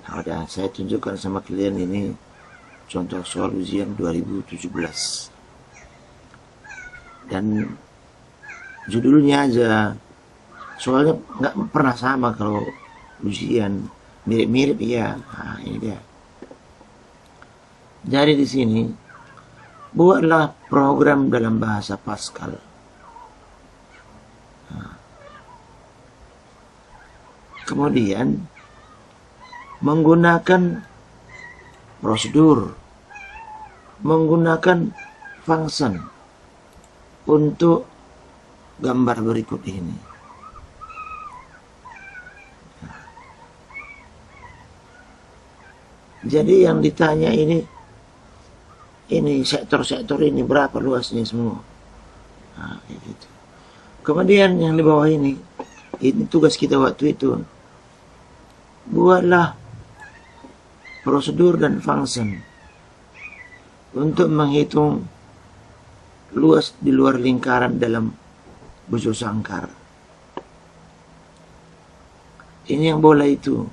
Nah, saya tunjukkan sama kalian ini contoh soal ujian 2017. Dan judulnya aja, soalnya nggak pernah sama kalau ujian, mirip-mirip ya. Nah, ini dia. Jadi di sini buatlah program dalam bahasa Pascal. Nah, kemudian menggunakan prosedur, menggunakan function untuk gambar berikut ini. Jadi yang ditanya ini sektor-sektor ini berapa luasnya semua. Nah, kayak gitu. Kemudian yang di bawah ini tugas kita waktu itu. Buatlah prosedur dan function untuk menghitung luas di luar lingkaran dalam bujur sangkar. Ini yang bola itu.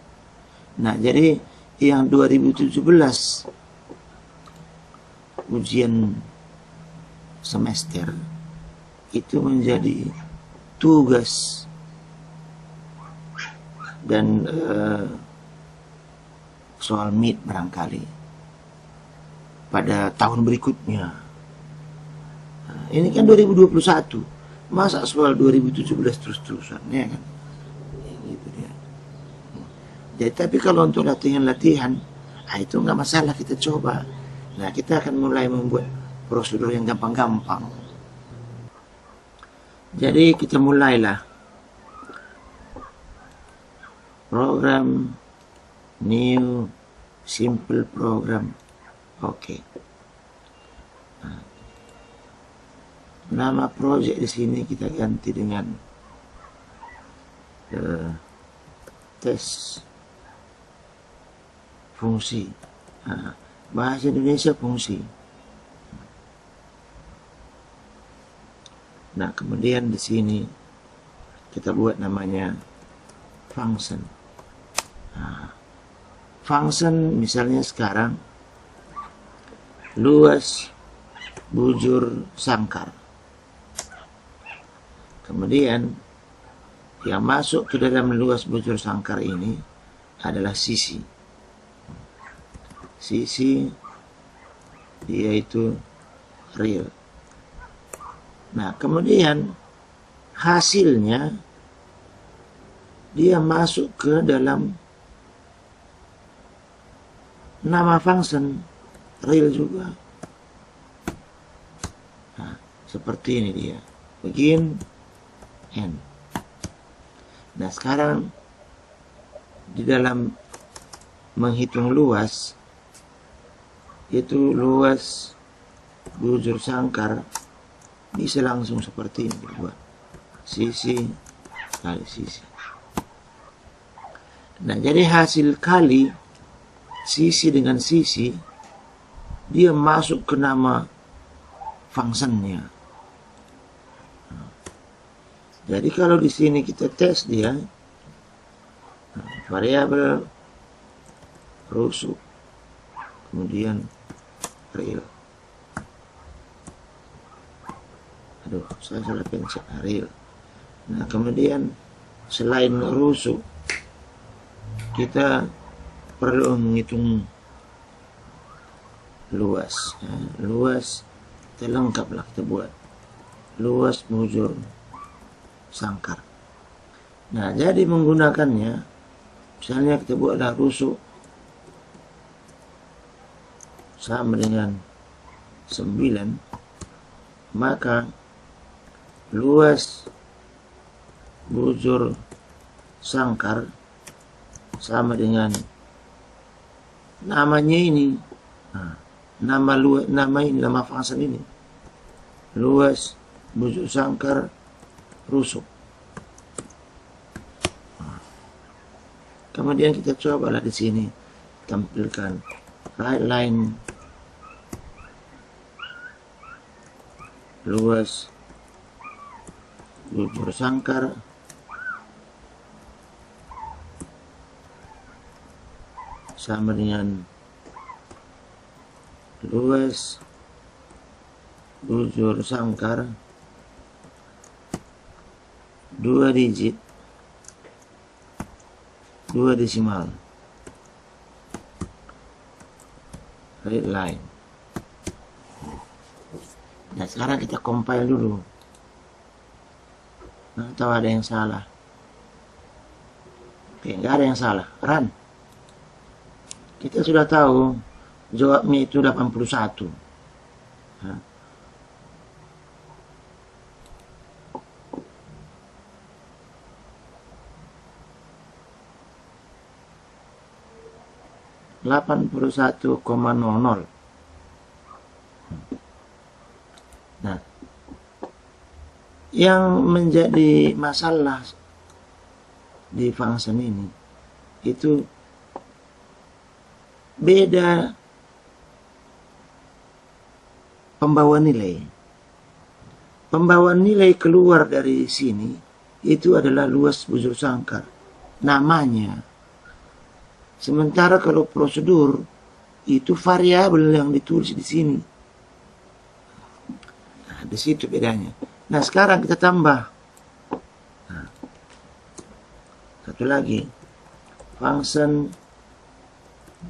Nah, jadi yang 2017 ujian semester itu menjadi tugas dan soal MIT barangkali pada tahun berikutnya. Nah, ini kan 2021, masa soal 2017 terus-terusan ya kan? Gitu dia. Jadi tapi kalau untuk latihan-latihan, itu nggak masalah, kita coba. Nah, kita akan mulai membuat prosedur yang gampang-gampang. Jadi kita mulailah program new simple program. Oke. Nah, nama project di sini kita ganti dengan tes fungsi. Nah, bahasa Indonesia fungsi. Nah, kemudian di sini kita buat namanya function. Nah, function misalnya sekarang luas bujur sangkar. Kemudian yang masuk ke dalam luas bujur sangkar ini adalah sisi. Sisi yaitu real. Nah, kemudian hasilnya dia masuk ke dalam nama function real juga. Nah, seperti ini dia. Begin end. Nah, sekarang di dalam menghitung luas, itu luas bujur sangkar bisa langsung seperti ini dibuat. Sisi kali sisi. Nah, jadi hasil kali sisi dengan sisi dia masuk ke nama functionnya. Jadi kalau di sini kita tes dia, variabel rusuk, kemudian real. Aduh, saya salah pencet real. Nah, kemudian selain rusuk, kita perlu menghitung luas. Luas terlengkaplah kita buat. Luas bujur sangkar. Nah, jadi menggunakannya, misalnya kita buatlah rusuk sama dengan 9, maka luas bujur sangkar sama dengan namanya ini. Nah, nama function ini luas bujur sangkar rusuk. Kemudian kita cobalah di sini tampilkan right line luas bujur sangkar sama dengan luas bujur sangkar 2 digit 2 desimal red line. Nah sekarang kita compile dulu. Nah, tahu ada yang salah? Oke, nggak ada yang salah. Run. Kita sudah tahu jawabnya itu 81. Nah. (81,00). Nah, yang menjadi masalah di function ini itu beda pembawa nilai. Pembawa nilai keluar dari sini itu adalah luas bujur sangkar, namanya. Sementara kalau prosedur itu variabel yang ditulis di sini. Nah, di situ bedanya. Nah, sekarang kita tambah. Nah, satu lagi. Function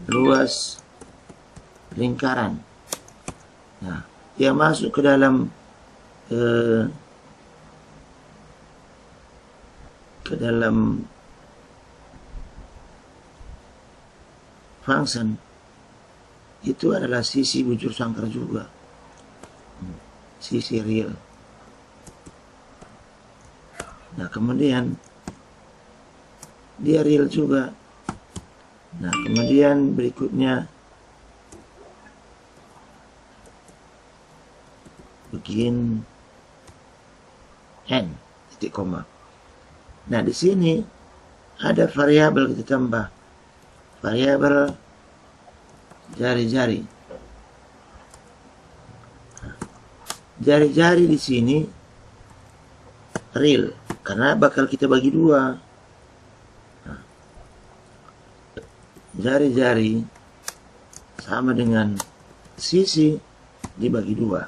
luas lingkaran. Nah, yang masuk ke dalam function itu adalah sisi bujur sangkar juga, sisi real. Nah kemudian dia real juga. Nah kemudian berikutnya begin n titik koma. Nah di sini ada variabel kita tambah, variabel jari-jari. Jari-jari di sini real karena bakal kita bagi dua. Jari-jari sama dengan sisi dibagi dua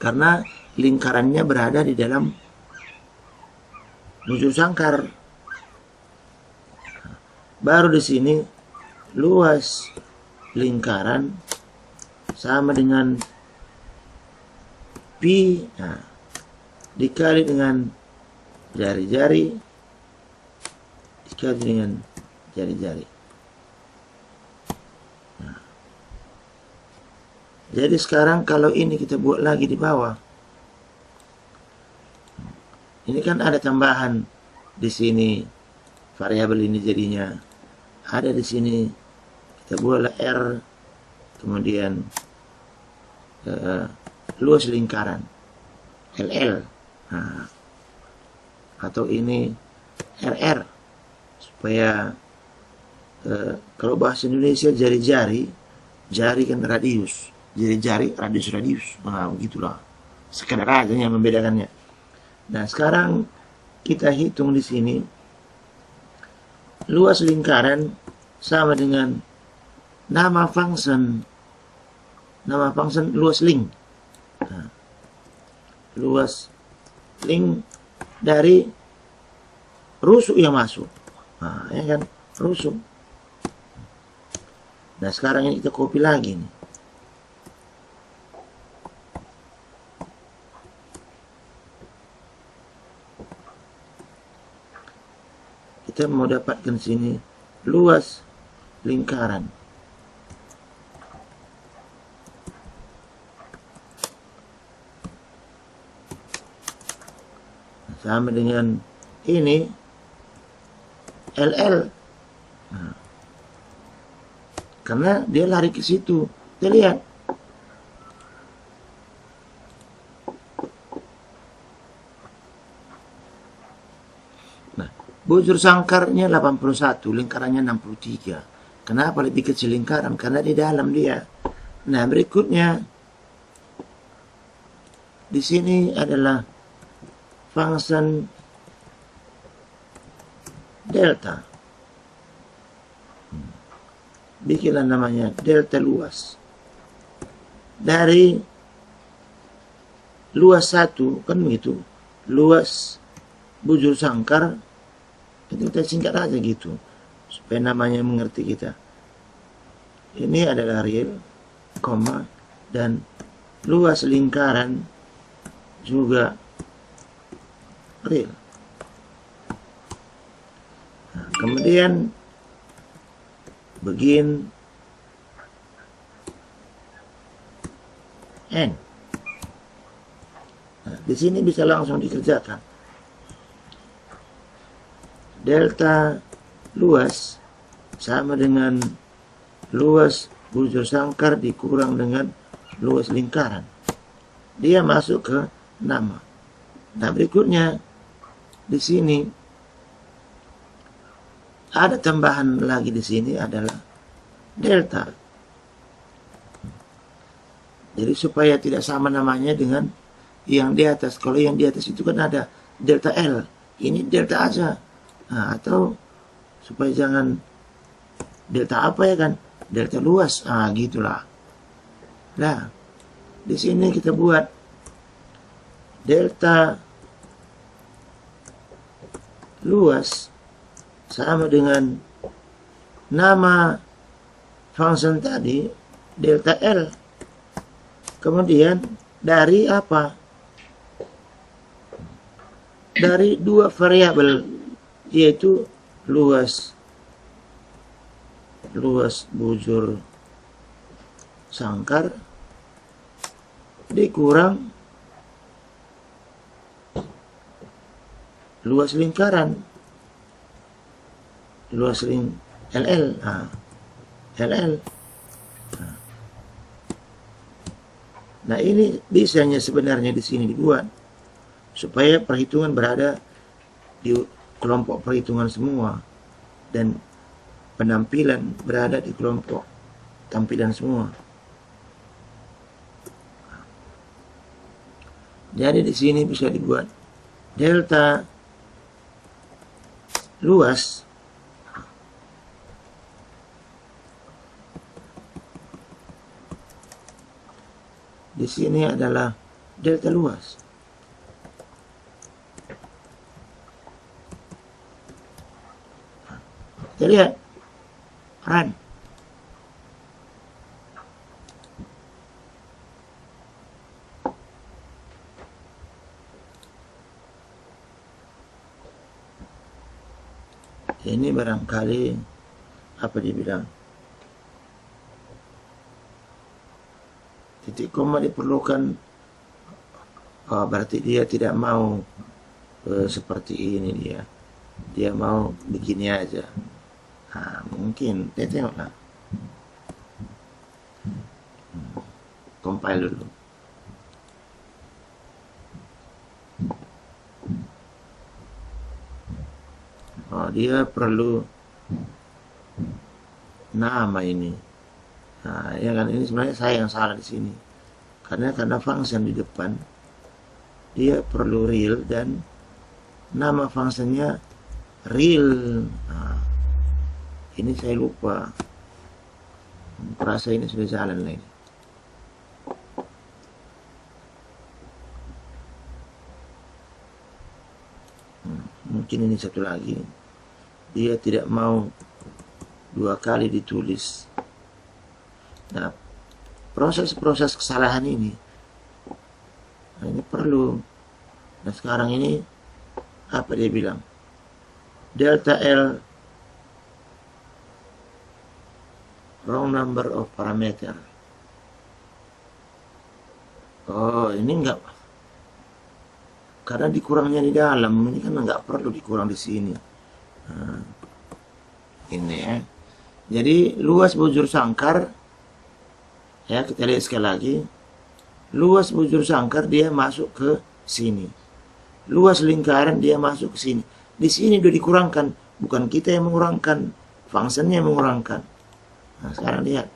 karena lingkarannya berada di dalam bujur sangkar. Baru di sini luas lingkaran sama dengan pi, nah, dikali dengan jari-jari dikali dengan jari-jari. Nah, jadi sekarang kalau ini kita buat lagi di bawah, ini kan ada tambahan di sini, variabel ini jadinya ada di sini. Kita buatlah R, kemudian luas lingkaran LL, nah, atau ini RR, supaya kalau bahasa Indonesia jari-jari, jari kan radius, jari-jari radius, nah begitulah, sekedar aja yang membedakannya. Nah sekarang kita hitung di sini luas lingkaran sama dengan nama function luas link. Nah, luas link dari rusuk yang masuk. Nah, ya kan, rusuk. Nah, sekarang ini kita copy lagi nih. Kita mau dapatkan sini luas lingkaran. Sama dengan ini LL, nah, karena dia lari ke situ. Kita lihat nah, bujur sangkarnya 81, lingkarannya 63. Kenapa lebih kecil lingkaran? Karena di dalam dia. Nah berikutnya di sini adalah function delta. bikinlah namanya delta luas. Dari luas 1 kan begitu, luas bujur sangkar, itu kita singkat aja gitu supaya namanya mengerti kita. Ini adalah real, koma, dan luas lingkaran juga real. Nah, kemudian begin N. Nah, di sini bisa langsung dikerjakan. Delta luas sama dengan luas bujur sangkar dikurang dengan luas lingkaran. Dia masuk ke nama. Nah, berikutnya di sini ada tambahan lagi, di sini adalah delta. Jadi supaya tidak sama namanya dengan yang di atas. Kalau yang di atas itu kan ada delta L, ini delta aja. Nah, atau supaya jangan delta apa ya kan, delta luas. Ah, gitulah. Nah, di sini kita buat delta luas sama dengan nama function tadi, delta L. Kemudian dari apa? Dari dua variabel, yaitu luas bujur sangkar dikurang luas lingkaran, LL. Nah, LL. Nah, ini bisanya sebenarnya di sini dibuat supaya perhitungan berada di kelompok perhitungan semua dan penampilan berada di kelompok tampilan semua. Jadi di sini bisa dibuat delta luas di sini adalah delta luas. Kita lihat, run. Ini barangkali apa dibilang, titik koma diperlukan. Oh, berarti dia tidak mau seperti ini, dia mau begini aja. Nah, mungkin kita tengoklah, compile dulu. Oh, dia perlu nama ini. Nah, ya kan, ini sebenarnya saya yang salah di sini. Karena function di depan dia perlu real dan nama functionnya real. Nah, ini saya lupa. Perasa ini sudah jalan lagi. Mungkin ini satu lagi. Dia tidak mau dua kali ditulis. Nah, proses-proses kesalahan ini, nah, ini perlu. Nah, sekarang ini apa dia bilang? Delta L wrong number of parameter. Oh, ini enggak, karena dikurangnya di dalam. Ini kan enggak perlu dikurang di sini. Nah, ini ya. Jadi luas bujur sangkar, ya kita lihat sekali lagi. Luas bujur sangkar dia masuk ke sini. Luas lingkaran dia masuk ke sini. Di sini udah dikurangkan, bukan kita yang mengurangkan, functionnya yang mengurangkan. Nah, sekarang lihat.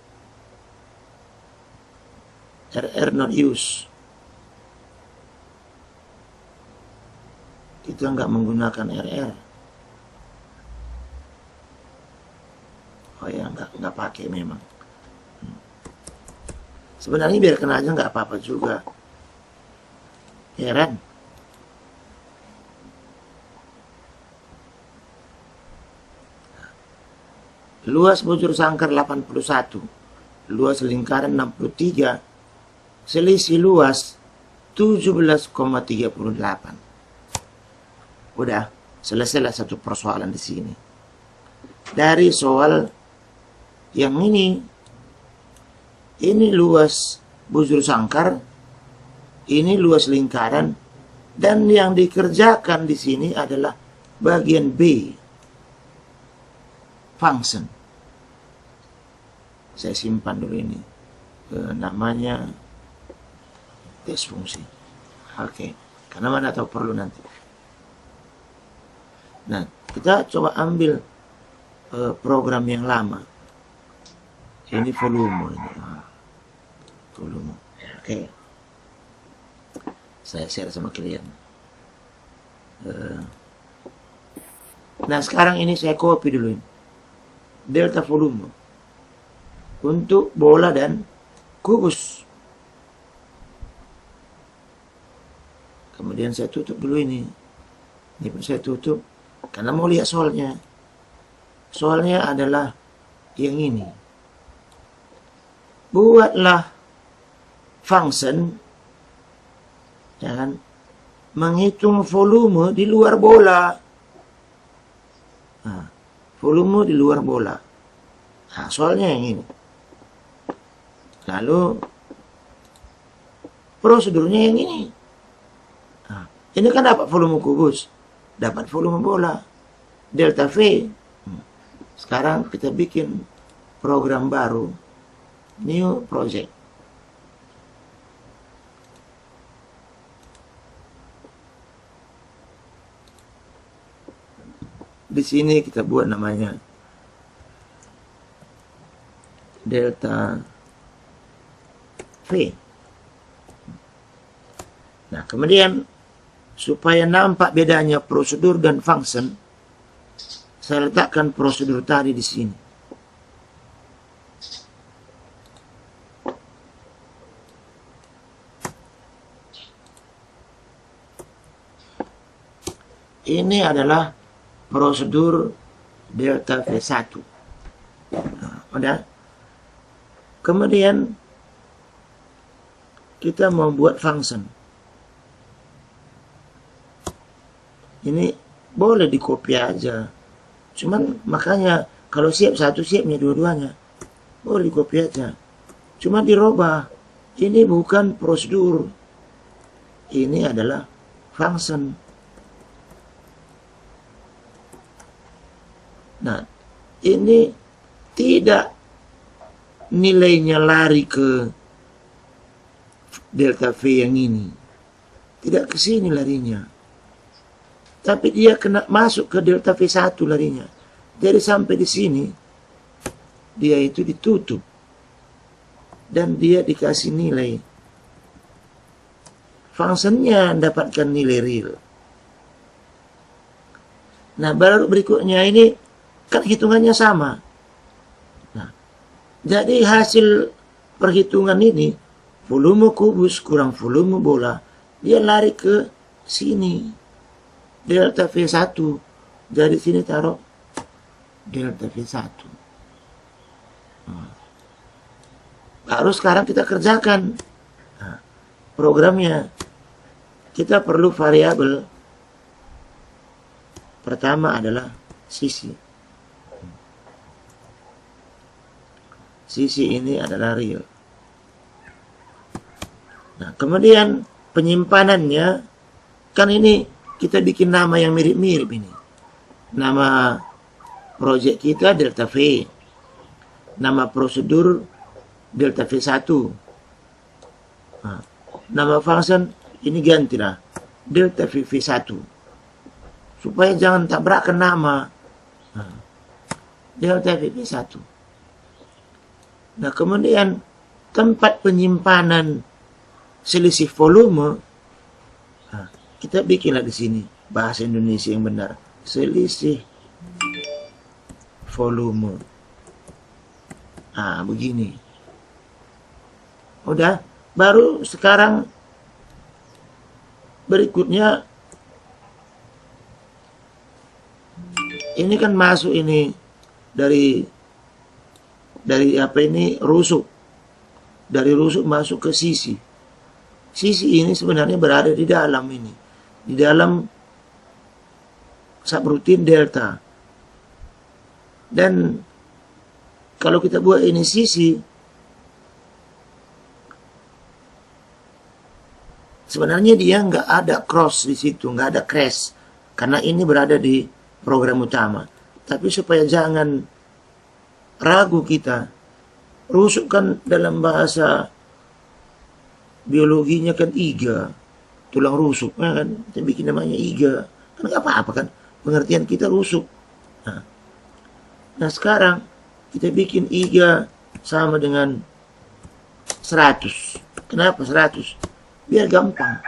RR not use. Kita nggak menggunakan RR. Oh ya, nggak pakai memang. Sebenarnya biarkan aja, nggak apa-apa juga. Heran. Luas bujur sangkar 81, luas lingkaran 63, selisih luas 17,38. Udah, selesailah satu persoalan di sini. Dari soal yang ini luas bujur sangkar, ini luas lingkaran, dan yang dikerjakan di sini adalah bagian B, function. Saya simpan dulu ini, namanya tes fungsi. Oke, karena mana tahu perlu nanti. Nah, kita coba ambil program yang lama. Ini volume ini. Volume. Oke. Saya share sama kalian. Nah, sekarang ini saya copy dulu ini. Delta volume untuk bola dan kubus. Kemudian saya tutup dulu ini. Ini pun saya tutup karena mau lihat soalnya. Soalnya adalah yang ini. Buatlah function, ya kan, menghitung volume di luar bola. Nah, volume di luar bola. Nah, soalnya yang ini. Lalu prosedurnya yang ini. Nah, ini kan dapat volume kubus, dapat volume bola, delta V. Sekarang kita bikin program baru, new project. Di sini kita buat namanya delta V. Nah, kemudian supaya nampak bedanya prosedur dan function, saya letakkan prosedur tadi di sini. Ini adalah prosedur delta V1. Nah, udah. Kemudian kita membuat function. Ini boleh di copy aja. Cuman makanya kalau siap satu, siapnya dua-duanya. Boleh di copy aja. Cuma dirubah. Ini bukan prosedur. Ini adalah function. Nah, ini tidak nilainya lari ke delta V yang ini. Tidak ke sini larinya. Tapi dia kena masuk ke delta V1 larinya. Jadi sampai di sini, dia itu ditutup. Dan dia dikasih nilai. Fungsinya dapatkan nilai real. Nah, baru berikutnya ini kan hitungannya sama. Nah, jadi hasil perhitungan ini, volume kubus kurang volume bola, dia lari ke sini. Delta V1. Jadi sini taruh delta V1. Nah, baru sekarang kita kerjakan. Nah, programnya. Kita perlu variabel. Pertama adalah sisi. Sisi ini adalah real. Nah, kemudian penyimpanannya, kan ini kita bikin nama yang mirip-mirip ini. Nama project kita delta V. Nama prosedur delta V1. Nah, nama function ini gantilah delta V1. Supaya jangan tabrakan nama. Nah, delta V1. Nah, kemudian tempat penyimpanan selisih volume, nah, kita bikinlah di sini bahasa Indonesia yang benar, selisih volume. Nah, begini. Udah, baru sekarang berikutnya ini kan masuk ini dari apa ini, rusuk. Dari rusuk masuk ke sisi. Sisi ini sebenarnya berada di dalam ini. Di dalam subrutin delta. Dan kalau kita buat ini sisi, sebenarnya dia nggak ada cross di situ, nggak ada crash, karena ini berada di program utama. Tapi supaya jangan ragu kita, rusuk kan dalam bahasa biologinya kan iga, tulang rusuk, ya kan? Kita bikin namanya iga, kan nggak apa-apa kan? Pengertian kita rusuk. Nah sekarang kita bikin iga sama dengan 100. Kenapa 100? Biar gampang.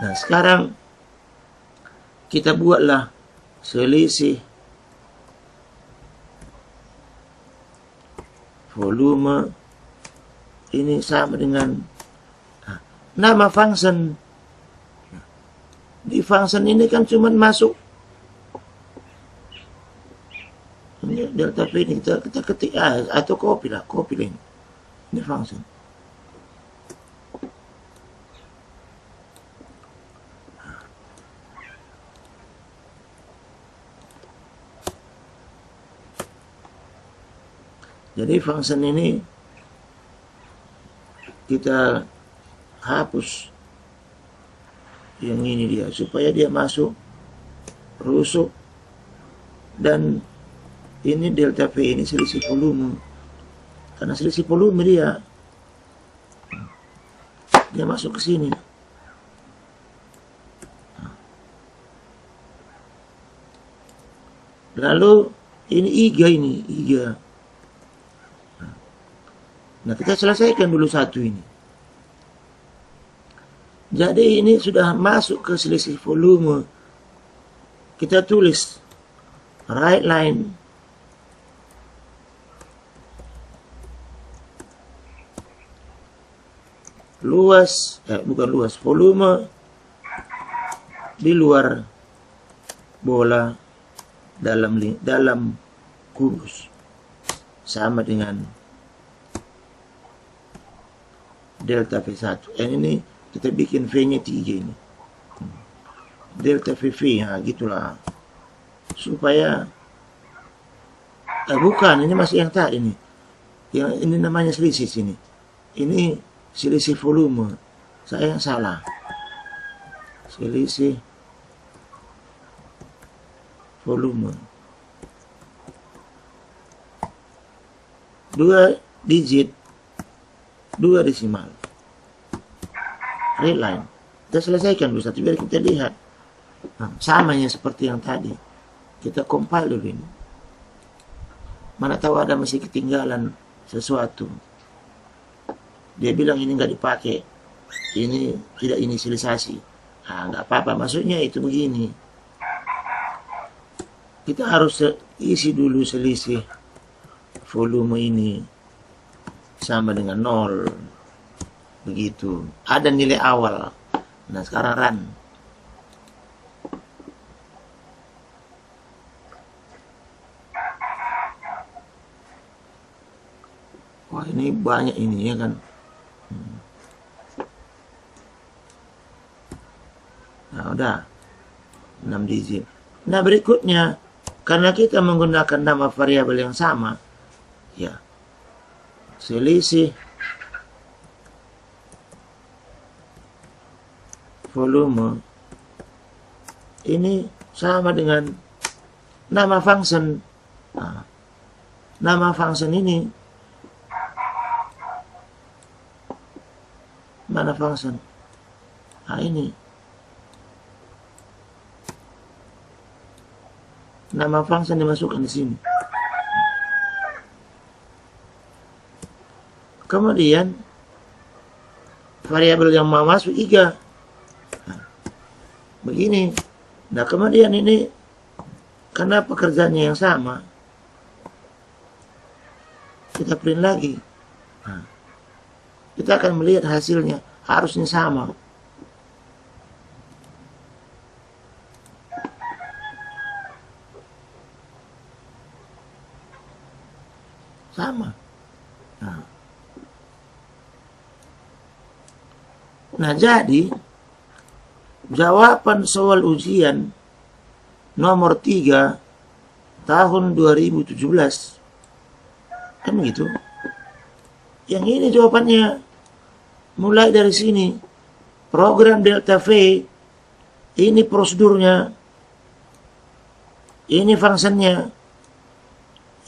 Nah sekarang kita buatlah selisih volume ini sama dengan nama function. Di function ini kan cuman masuk ini delta P ini kita ketik atau copy ini function. Jadi function ini kita hapus yang ini dia, supaya dia masuk rusuk, dan ini delta V ini selisih volume, karena selisih volume dia masuk ke sini. Lalu ini iga. Nah kita selesaikan dulu satu ini. Jadi ini sudah masuk ke selisih volume. Kita tulis right line volume di luar bola dalam kubus sama dengan delta V1. Ini kita bikin V-nya 3 ini. Delta VV, ya gitulah. Supaya bukan, ini masih yang tadi ini. Yang ini namanya selisih sini. Ini selisih volume. Saya yang salah. Selisih volume. 2 digit, 2 desimal. Real line. Kita selesaikan dulu satu biar kita lihat. Nah, samanya seperti yang tadi. Kita compile dulu ini. Mana tahu ada masih ketinggalan sesuatu. Dia bilang ini nggak dipakai. Ini tidak inisialisasi. Ah, nggak apa-apa. Maksudnya itu begini. Kita harus isi dulu selisih volume ini sama dengan 0. Begitu. Ada nilai awal. Nah, sekarang run. Wah, ini banyak ini ya kan. Nah, udah. 6 digit. Nah, berikutnya, karena kita menggunakan nama variabel yang sama, ya, selisih volume ini sama dengan nama function. Nah, nama function ini mana function? Nah, ini nama function dimasukkan di sini. Kemudian variabel yang mau masuk iga. Nah, begini. Nah, kemudian ini karena pekerjaannya yang sama, kita print lagi. Nah, kita akan melihat hasilnya, harusnya sama. Sama. Nah, jadi jawaban soal ujian nomor 3 tahun 2017 kan begitu. Yang ini jawabannya. Mulai dari sini, program delta V, ini prosedurnya, ini fungsinya,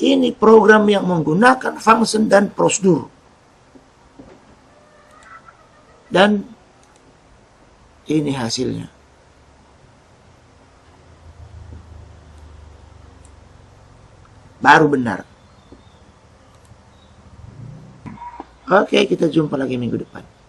ini program yang menggunakan function dan prosedur. Dan ini hasilnya. Baru benar. Oke, kita jumpa lagi minggu depan.